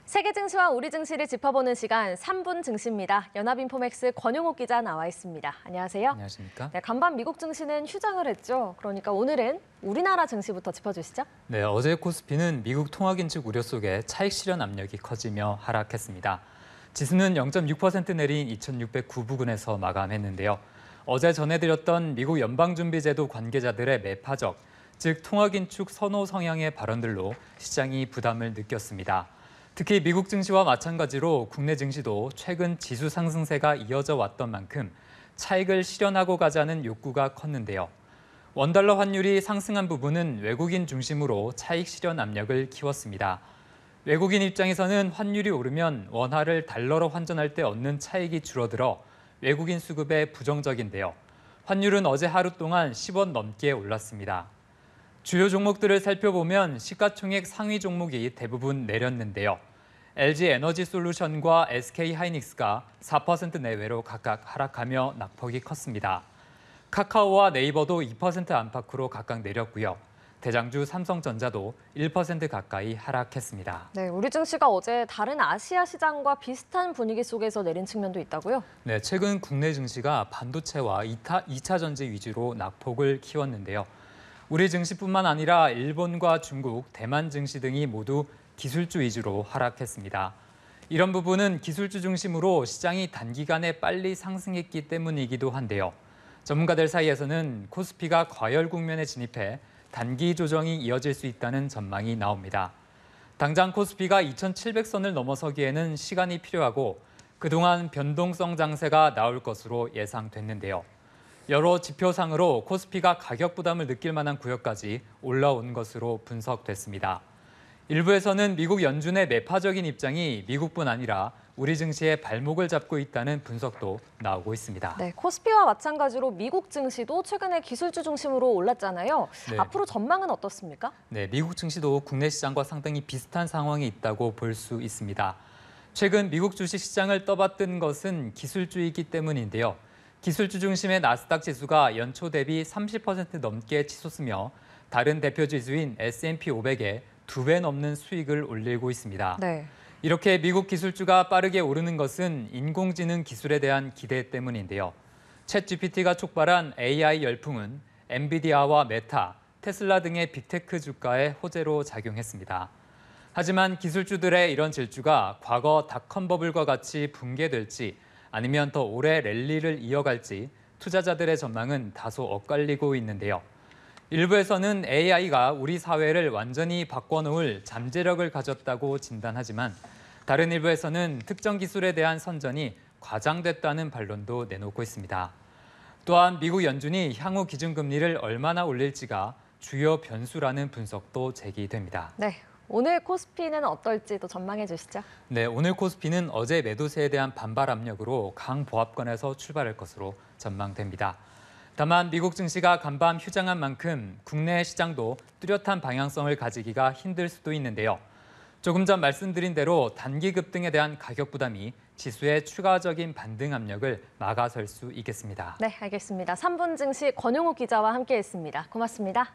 세계 증시와 우리 증시를 짚어보는 시간 3분 증시입니다. 연합인포맥스 권용욱 기자 나와 있습니다. 안녕하세요. 안녕하십니까? 네, 간밤 미국 증시는 휴장을 했죠. 그러니까 오늘은 우리나라 증시부터 짚어주시죠. 네, 어제 코스피는 미국 통화긴축 우려 속에 차익 실현 압력이 커지며 하락했습니다. 지수는 0.6% 내린 2,609부근에서 마감했는데요. 어제 전해드렸던 미국 연방준비제도 관계자들의 매파적, 즉 통화긴축 선호 성향의 발언들로 시장이 부담을 느꼈습니다. 특히 미국 증시와 마찬가지로 국내 증시도 최근 지수 상승세가 이어져 왔던 만큼 차익을 실현하고 가자는 욕구가 컸는데요. 원달러 환율이 상승한 부분은 외국인 중심으로 차익 실현 압력을 키웠습니다. 외국인 입장에서는 환율이 오르면 원화를 달러로 환전할 때 얻는 차익이 줄어들어 외국인 수급에 부정적인데요. 환율은 어제 하루 동안 10원 넘게 올랐습니다. 주요 종목들을 살펴보면 시가총액 상위 종목이 대부분 내렸는데요. LG 에너지솔루션과 SK하이닉스가 4% 내외로 각각 하락하며 낙폭이 컸습니다. 카카오와 네이버도 2% 안팎으로 각각 내렸고요. 대장주 삼성전자도 1% 가까이 하락했습니다. 네, 우리 증시가 어제 다른 아시아 시장과 비슷한 분위기 속에서 내린 측면도 있다고요? 네, 최근 국내 증시가 반도체와 2차 전지 위주로 낙폭을 키웠는데요. 우리 증시뿐만 아니라 일본과 중국, 대만 증시 등이 모두 기술주 위주로 하락했습니다. 이런 부분은 기술주 중심으로 시장이 단기간에 빨리 상승했기 때문이기도 한데요. 전문가들 사이에서는 코스피가 과열 국면에 진입해 단기 조정이 이어질 수 있다는 전망이 나옵니다. 당장 코스피가 2,700선을 넘어서기에는 시간이 필요하고 그동안 변동성 장세가 나올 것으로 예상됐는데요. 여러 지표상으로 코스피가 가격 부담을 느낄 만한 구역까지 올라온 것으로 분석됐습니다. 일부에서는 미국 연준의 매파적인 입장이 미국뿐 아니라 우리 증시의 발목을 잡고 있다는 분석도 나오고 있습니다. 네, 코스피와 마찬가지로 미국 증시도 최근에 기술주 중심으로 올랐잖아요. 네. 앞으로 전망은 어떻습니까? 네, 미국 증시도 국내 시장과 상당히 비슷한 상황이 있다고 볼 수 있습니다. 최근 미국 주식 시장을 떠받든 것은 기술주이기 때문인데요. 기술주 중심의 나스닥 지수가 연초 대비 30% 넘게 치솟으며 다른 대표 지수인 S&P 500에 2배 넘는 수익을 올리고 있습니다. 네. 이렇게 미국 기술주가 빠르게 오르는 것은 인공지능 기술에 대한 기대 때문인데요. 챗GPT가 촉발한 AI 열풍은 엔비디아와 메타, 테슬라 등의 빅테크 주가에 호재로 작용했습니다. 하지만 기술주들의 이런 질주가 과거 닷컴 버블과 같이 붕괴될지 아니면 더 오래 랠리를 이어갈지 투자자들의 전망은 다소 엇갈리고 있는데요. 일부에서는 AI가 우리 사회를 완전히 바꿔놓을 잠재력을 가졌다고 진단하지만 다른 일부에서는 특정 기술에 대한 선전이 과장됐다는 반론도 내놓고 있습니다. 또한 미국 연준이 향후 기준금리를 얼마나 올릴지가 주요 변수라는 분석도 제기됩니다. 네, 오늘 코스피는 어떨지 또 전망해 주시죠. 네, 오늘 코스피는 어제 매도세에 대한 반발 압력으로 강보합권에서 출발할 것으로 전망됩니다. 다만 미국 증시가 간밤 휴장한 만큼 국내 시장도 뚜렷한 방향성을 가지기가 힘들 수도 있는데요. 조금 전 말씀드린 대로 단기 급등에 대한 가격 부담이 지수의 추가적인 반등 압력을 막아설 수 있겠습니다. 네, 알겠습니다. 3분 증시 권용욱 기자와 함께했습니다. 고맙습니다.